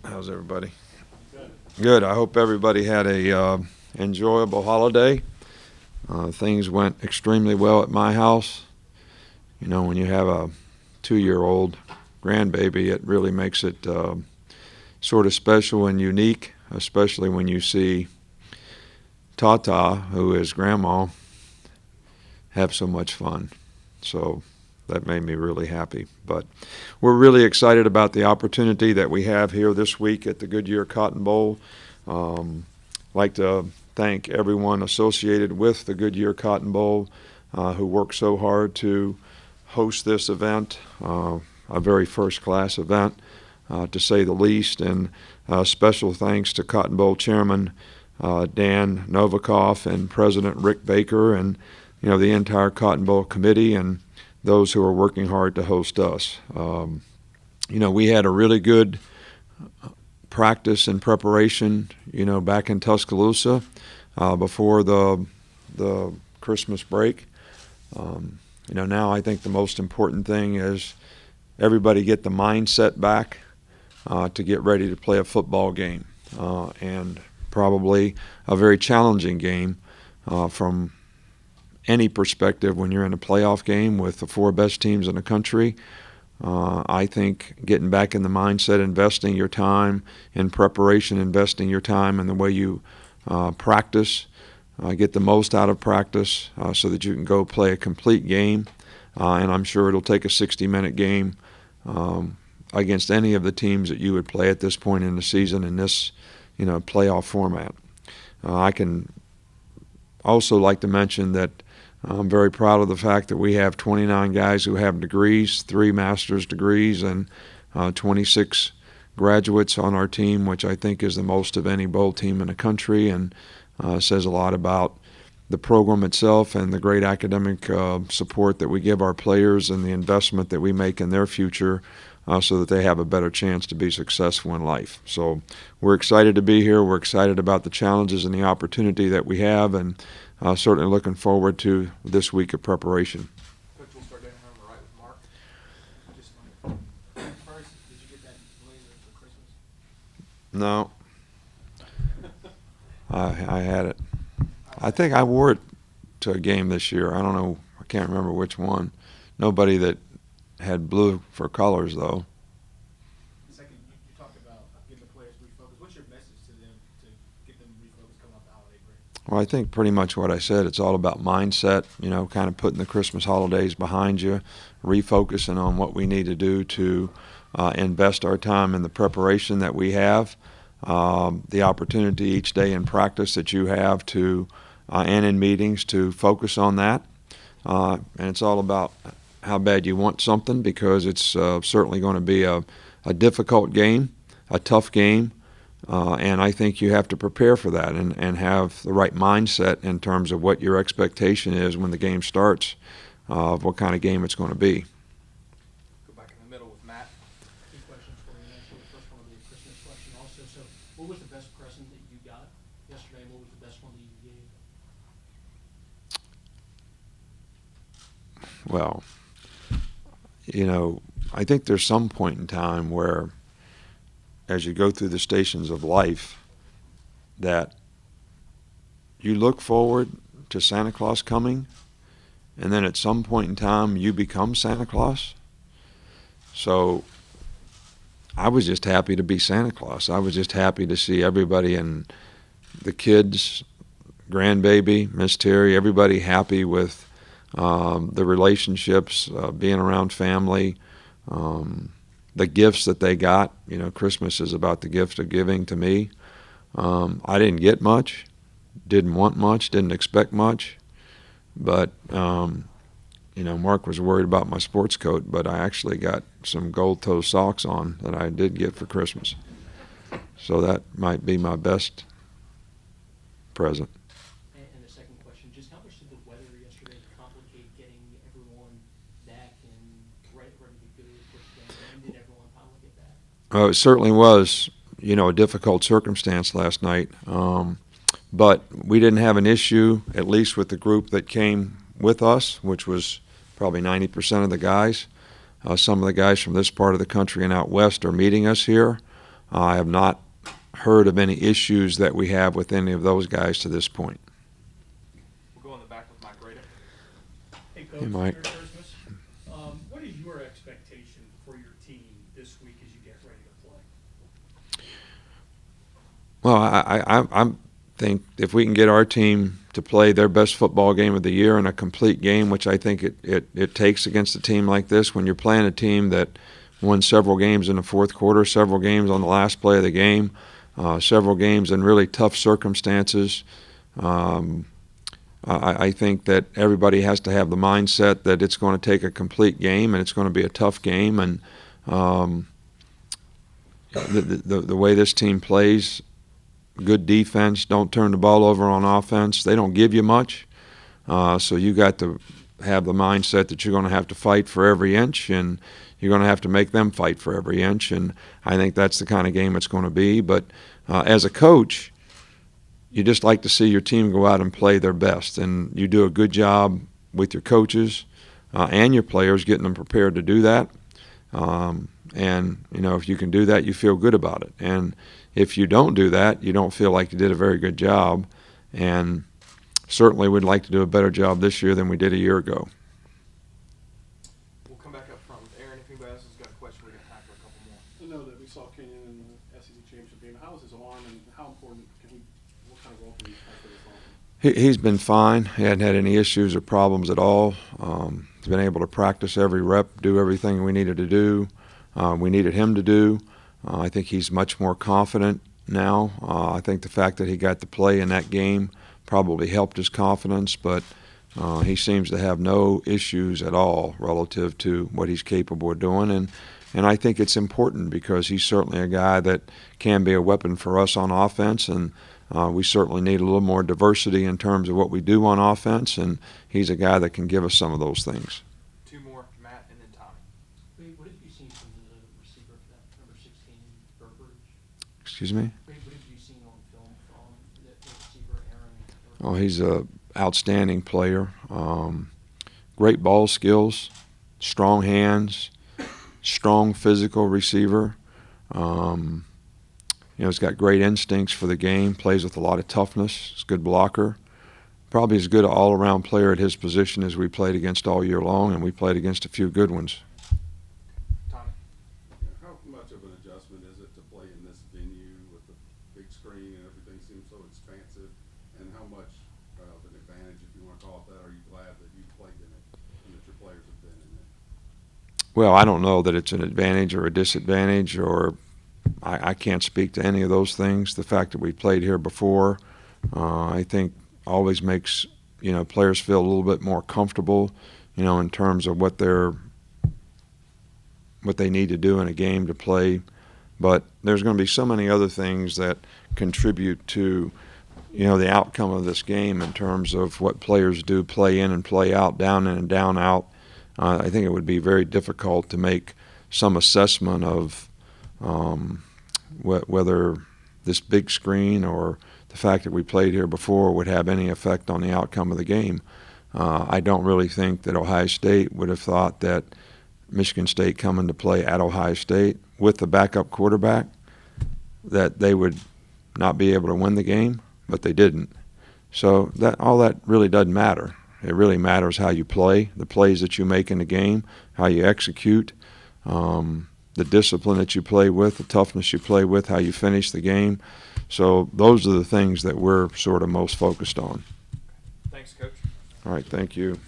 How's everybody? Good. I hope everybody had a enjoyable holiday. Things went extremely well at my house. You know, when you have a 2-year-old grandbaby, it really makes it sort of special and unique, especially when you see Tata, who is grandma, have so much fun. So that made me really happy. But we're really excited about the opportunity that we have here this week at the Goodyear Cotton Bowl. Like to thank everyone associated with the Goodyear Cotton Bowl who worked so hard to host this event, a very first-class event, to say the least. And special thanks to Cotton Bowl Chairman Dan Novikov and President Rick Baker and the entire Cotton Bowl committee and those who are working hard to host us. We had a really good practice and preparation, back in Tuscaloosa before the Christmas break. Now I think the most important thing is everybody get the mindset back to get ready to play a football game, and probably a very challenging game from any perspective when you're in a playoff game with the 4 best teams in the country. I think getting back in the mindset, investing your time in preparation, investing your time in the way you practice, get the most out of practice so that you can go play a complete game. And I'm sure it'll take a 60-minute game against any of the teams that you would play at this point in the season in this playoff format. I can also like to mention that I'm very proud of the fact that we have 29 guys who have degrees, 3 master's degrees, and 26 graduates on our team, which I think is the most of any bowl team in the country, and says a lot about the program itself and the great academic support that we give our players and the investment that we make in their future so that they have a better chance to be successful in life. So we're excited to be here. We're excited about the challenges and the opportunity that we have, and certainly looking forward to this week of preparation. Coach, we'll start down here on the right with Mark. Just first, did you get that blazer for Christmas? No. I had it. I think I wore it to a game this year. I don't know. I can't remember which one. Nobody that had blue for colors, though. Second, you talked about getting the players refocused. What's your message to them to get them refocused coming off the holiday break? Well, I think pretty much what I said. It's all about mindset, kind of putting the Christmas holidays behind you, refocusing on what we need to do to invest our time in the preparation that we have, the opportunity each day in practice that you have to, and in meetings to focus on that. And it's all about how bad you want something, because it's certainly going to be a difficult game, a tough game. And I think you have to prepare for that and have the right mindset in terms of what your expectation is when the game starts, of what kind of game it's going to be. Go back in the middle with Matt. 2 questions for you next week. First one will be a Christmas question also. So what was the best present that you got yesterday, and what was the best one that you gave? Well, I think there's some point in time where, as you go through the stations of life, that you look forward to Santa Claus coming, and then at some point in time you become Santa Claus. So I was just happy to be Santa Claus. I was just happy to see everybody, and the kids, grandbaby, Miss Terry, everybody happy with the relationships, being around family, the gifts that they got. Christmas is about the gift of giving to me. I didn't get much, didn't want much, didn't expect much, but Mark was worried about my sports coat, but I actually got some gold-toe socks on that I did get for Christmas. So that might be my best present. And the second question, just how much did the weather yesterday complicate getting everyone back and ready to go for the game? When did everyone finally get back? It certainly was, a difficult circumstance last night. But we didn't have an issue, at least with the group that came with us, which was probably 90% of the guys. Some of the guys from this part of the country and out west are meeting us here. I have not heard of any issues that we have with any of those guys to this point. We'll go in the back with Mike Rada. Hey, Coach, Hey, Mike. Merry Christmas. What is your expectation for your team this week as you get ready to play? Well, I think if we can get our team to play their best football game of the year in a complete game, which I think it takes against a team like this, when you're playing a team that won several games in the fourth quarter, several games on the last play of the game, several games in really tough circumstances, I think that everybody has to have the mindset that it's going to take a complete game and it's going to be a tough game. And the way this team plays, good defense, don't turn the ball over on offense. They don't give you much. So you got to have the mindset that you're going to have to fight for every inch, and you're going to have to make them fight for every inch. And I think that's the kind of game it's going to be. But as a coach, you just like to see your team go out and play their best. And you do a good job with your coaches and your players getting them prepared to do that. And, you know, if you can do that, you feel good about it. And if you don't do that, you don't feel like you did a very good job. And certainly we'd like to do a better job this year than we did a year ago. We'll come back up front with Aaron. If anybody else has got a question, we can have for a couple more. I know that we saw Kenyon in the SEC championship game. How is his arm, and how important what kind of role can he play for this offense? He's been fine. He hadn't had any issues or problems at all. He's been able to practice every rep, do everything we needed to do. We needed him to do. I think he's much more confident now. I think the fact that he got to play in that game probably helped his confidence, but he seems to have no issues at all relative to what he's capable of doing. And I think it's important because he's certainly a guy that can be a weapon for us on offense, and we certainly need a little more diversity in terms of what we do on offense, and he's a guy that can give us some of those things. Two more, Matt, and then Tommy. Wait, what have you seen from the receiver for that number 16, Burbridge? Excuse me? What have you seen on film from the receiver, Aaron? Oh, he's an outstanding player. Great ball skills, strong hands, strong physical receiver. You know, he's got great instincts for the game, plays with a lot of toughness. He's a good blocker. Probably as good an all-around player at his position as we played against all year long, and we played against a few good ones. Tommy. Yeah, how much of an adjustment is it to play in this venue with the big screen and everything seems so expansive? And how much of an advantage, if you want to call it that, are you glad that you played in it and that your players have been in it? Well, I don't know that it's an advantage or a disadvantage, or I can't speak to any of those things. The fact that we played here before, I think always makes, you know, players feel a little bit more comfortable, you know, in terms of what they need to do in a game to play. But there's going to be so many other things that contribute to, you know, the outcome of this game in terms of what players do, play in and play out, down in and down out. I think it would be very difficult to make some assessment of whether this big screen or the fact that we played here before would have any effect on the outcome of the game. I don't really think that Ohio State would have thought that Michigan State coming to play at Ohio State with the backup quarterback, that they would not be able to win the game, but they didn't. So all that really doesn't matter. It really matters how you play, the plays that you make in the game, how you execute, the discipline that you play with, the toughness you play with, how you finish the game. So those are the things that we're sort of most focused on. Thanks, Coach. All right, thank you.